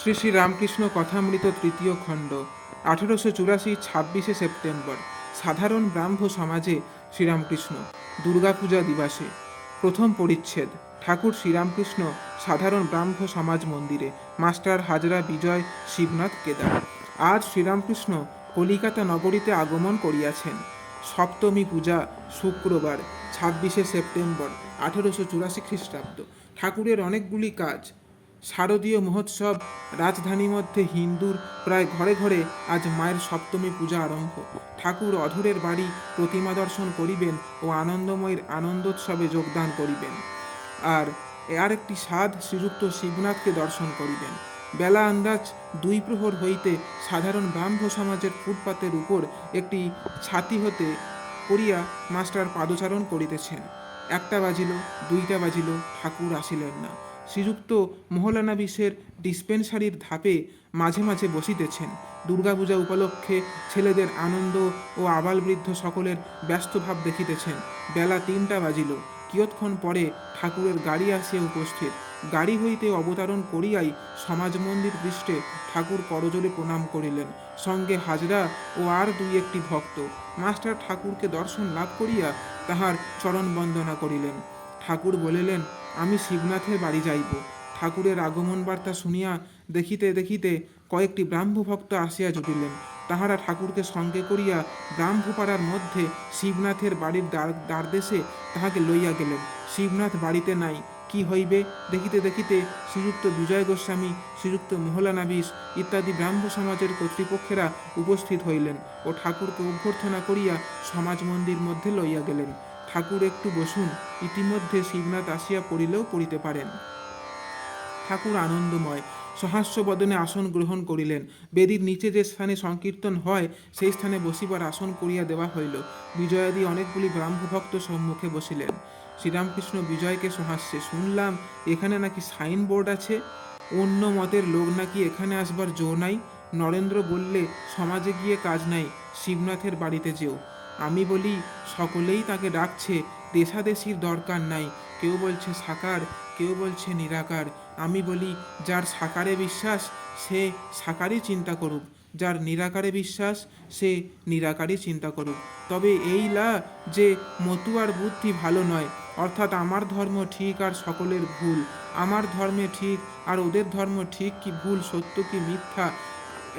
শ্রী শ্রী রামকৃষ্ণ কথামৃত তৃতীয় খণ্ড 1884 26শে সেপ্টেম্বর। সাধারণ ব্রাহ্ম সমাজে শ্রীরামকৃষ্ণ দুর্গাপূজা দিবসে। প্রথম পরিচ্ছেদ। ঠাকুর শ্রীরামকৃষ্ণ সাধারণ ব্রাহ্ম সমাজ মন্দিরে। মাস্টার হাজরা বিজয় শিবনাথ কেদার। আজ শ্রীরামকৃষ্ণ কলিকাতা নগরীতে আগমন করিয়াছেন। সপ্তমী পূজা শুক্রবার 26শে সেপ্টেম্বর 1884 খ্রিস্টাব্দ। ঠাকুরের অনেকগুলি কাজ। শারদীয় মহোৎসব। রাজধানী মধ্যে হিন্দুর প্রায় ঘরে ঘরে আজ মায়ের সপ্তমী পূজা আরম্ভ। ঠাকুর অধরের বাড়ি প্রতিমা দর্শন করিবেন ও আনন্দময়ীর আনন্দোৎসবে যোগদান করিবেন। আর একটি সাধ শ্রীযুক্ত শিবনাথকে দর্শন করিবেন। বেলা আন্দাজ 2 প্রহর হইতে সাধারণ ব্রাহ্ম সমাজের ফুটপাতের উপর একটি ছাতি হতে করিয়া মাস্টার পাদচারণ করিতেছেন। 1টা বাজিল, 2টা বাজিল, ঠাকুর আসিলেন না। শ্রীযুক্ত মহলানবিশের ডিসপেন্সারির ধাপে মাঝে মাঝে বসিতেছেন। দুর্গাপূজা উপলক্ষে ছেলেদের আনন্দ ও আবালবৃদ্ধ সকলের ব্যস্ত ভাব দেখিতেছেন। বেলা 3টা বাজিল। কিয়ৎক্ষণ পরে ঠাকুরের গাড়ি আসিয়া উপস্থিত। গাড়ি হইতে অবতরণ করিয়াই সমাজ মন্দির পৃষ্ঠে ঠাকুর করজোড়ে প্রণাম করিলেন। সঙ্গে হাজরা ও আর 2-1টি ভক্ত। মাস্টার ঠাকুরকে দর্শন লাভ করিয়া তাহার চরণ বন্দনা করিলেন। ঠাকুর বলিলেন, আমি শিবনাথের বাড়ি যাইব। ঠাকুরের আগমন বার্তা শুনিয়া দেখিতে দেখিতে কয়েকটি ব্রাহ্মভক্ত আসিয়া জুটিলেন। তাহারা ঠাকুরকে সঙ্গে করিয়া ব্রাহ্মপাড়ার মধ্যে শিবনাথের বাড়ির দ্বারদেশে তাহাকে লইয়া গেলেন। শিবনাথ বাড়িতে নাই। কি হইবে দেখিতে দেখিতে শ্রীযুক্ত বিজয় গোস্বামী, শ্রীযুক্ত মহলানবিশ ইত্যাদি ব্রাহ্ম সমাজের কর্তৃপক্ষেরা উপস্থিত হইলেন ও ঠাকুরকে অভ্যর্থনা করিয়া সমাজ মন্দির মধ্যে লইয়া গেলেন। ঠাকুর একটু বসুন, ইতিমধ্যে শিবনাথ আসিয়া পড়িলেও পড়িতে পারেন। ঠাকুর আনন্দময় সহাস্য বদনে আসন গ্রহণ করিলেন। বেদির নিচে যে স্থানে সংকীর্তন হয় সেই স্থানে বসিবার আসন করিয়া দেওয়া হইল। বিজয়াদি অনেকগুলি ব্রাহ্মভক্ত সম্মুখে বসিলেন। শ্রীরামকৃষ্ণ বিজয়কে সহাস্যে, শুনলাম এখানে নাকি সাইনবোর্ড আছে, অন্য মতের লোক নাকি এখানে আসবার জো নাই। নরেন্দ্র বললে, সমাজে গিয়ে কাজ নাই, শিবনাথের বাড়িতে যেও। আমি বলি, সকলেই তাকে ডাকছে, দেশাদেশির দরকার নাই। কেউ বলছে সাকার, কেউ বলছে নিরাকার। আমি বলি, যার সাকারে বিশ্বাস সে সাকারই চিন্তা করুক, যার নিরাকারে বিশ্বাস সে নিরাকারই চিন্তা করুক। তবে এই লা যে মতুয়ার বুদ্ধি ভালো নয়, অর্থাৎ আমার ধর্ম ঠিক আর সকলের ভুল, আমার ধর্মে ঠিক আর ওদের ধর্ম ঠিক কি ভুল, সত্য কি মিথ্যা,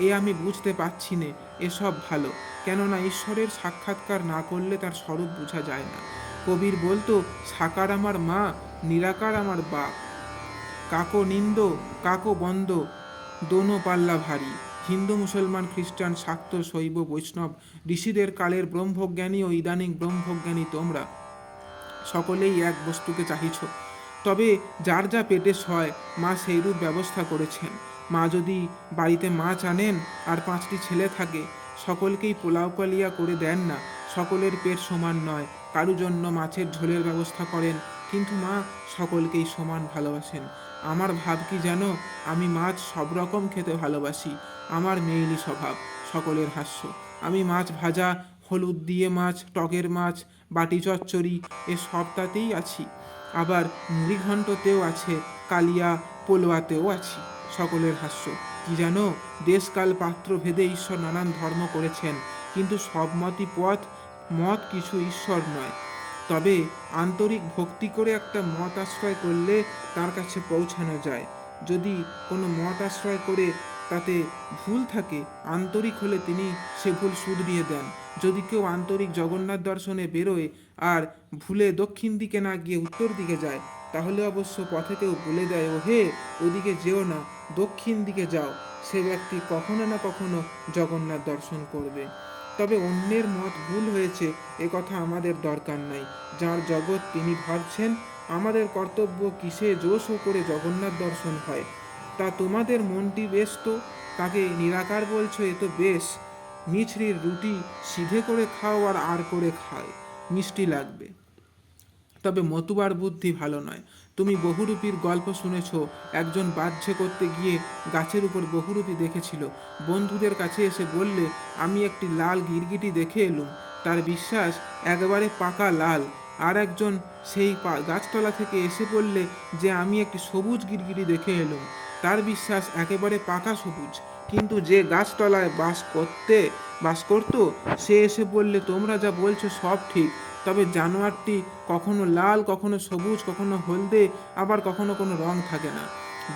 এ আমি বুঝতে পারছি নে। এসব ভালো, কেননা ঈশ্বরের সাক্ষাৎকার না করলে তার স্বরূপ বোঝা যায় না। কবির বলতো, সাকার আমার মা, নিরাকার আমার বাপ। কাকো নিন্দ কাকো বন্দ, দোনো পাল্লা ভারী। হিন্দু, মুসলমান, খ্রিস্টান, শাক্ত, শৈব, বৈষ্ণব, ঋষিদের কালের ব্রহ্মজ্ঞানী ও ইদানিং ব্রহ্মজ্ঞানী তোমরা সকলেই এক বস্তুকে চাহিছ। তবে যার যা পেটে সয়, মা সেইরূপ ব্যবস্থা করেছেন। মা যদি বাড়িতে মাছ আনেন আর 5টি ছেলে থাকে, সকলকেই পোলাও কালিয়া করে দেন না। সকলের পেট সমান নয়, কারু জন্য মাছের ঝোলের ব্যবস্থা করেন, কিন্তু মা সকলকেই সমান ভালোবাসেন। আমার ভাব কি জানো, আমি মাছ সব রকম খেতে ভালোবাসি, আমার মেইলি স্বভাব। সকলের হাস্য। আমি মাছ ভাজা, হলুদ দিয়ে মাছ, টকের মাছ, বাটি চচ্চড়ি এ সবটাতেই আছি। আবার মুড়িঘণ্টতেও আছে, কালিয়া পোলোয়াতেও আছি। সকলের হাস্য। কি জানো, দেশকাল পাত্র ভেদে ঈশ্বর নানান ধর্ম করেছেন, কিন্তু সব মতই মত কিছু ঈশ্বর নয়। তবে আন্তরিক ভক্তি করে একটা মত আশ্রয় করলে তার কাছে পৌঁছানো যায়। যদি কোনো মত আশ্রয় করে তাতে ভুল থাকে, আন্তরিক হলে তিনি সে ভুল শুধরিয়ে দেন। যদি কেউ আন্তরিক জগন্নাথ দর্শনে বেরোয় আর ভুলে দক্ষিণ দিকে না গিয়ে উত্তর দিকে যায়, তাহলে অবশ্য পথে কেউ বলে দেয়, ও হে, ওদিকে যেও না, দক্ষিণ দিকে যাও, সে ব্যক্তি কখনো না কখনো জগন্নাথ দর্শন করবে। তবে অন্যের মত ভুল হয়েছে এ কথা আমাদের দরকার নাই। যার জগৎ তিনি ভাবছেন, আমাদের কর্তব্য কিসে জোশ করে জগন্নাথ দর্শন হয়। তা তোমাদের মনটি বেশ তো, তাকে নিরাকার বলছো, এ তো বেশ। মিছরির রুটি সিধে করে খাও আর করে খায়, মিষ্টি লাগবে। তবে মতুবার বুদ্ধি ভালো নয়। তুমি বহুরূপীর গল্প শুনেছ। একজন বাহ্যে করতে গিয়ে গাছের উপর বহুরূপী দেখেছিল। বন্ধুদের কাছে এসে বললে, আমি একটি লাল গিরগিটি দেখে এলুম। তার বিশ্বাস একেবারে পাকা লাল। আর একজন সেই গাছতলা থেকে এসে বললে যে আমি একটি সবুজ গিরগিটি দেখে এলুম। তার বিশ্বাস একেবারে পাকা সবুজ, কিন্তু যে গাছতলায় বাস করত সে এসে বললে, তোমরা যা বলছো সব ঠিক, তবে জানোয়ারটি কখনো লাল, কখনো সবুজ, কখনো হলদে, আবার কখনো কোনো রং থাকে না।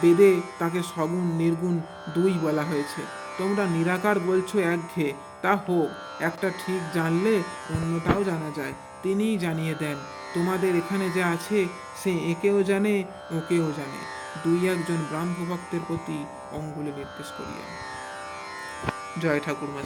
বেদে তাকে সগুণ নির্গুণ দুই বলা হয়েছে। তোমরা নিরাকার বলছো একঘেয়ে, তা হোক, একটা ঠিক জানলে অন্যটাও জানা যায়। তিনিই জানিয়ে দেন। তোমাদের এখানে যা আছে সে একেও জানে, ওকেও জানে। দুই একজন ব্রাহ্মভক্তের প্রতি অঙ্গুলি নির্দেশ করিয়া। জয় ঠাকুর মা।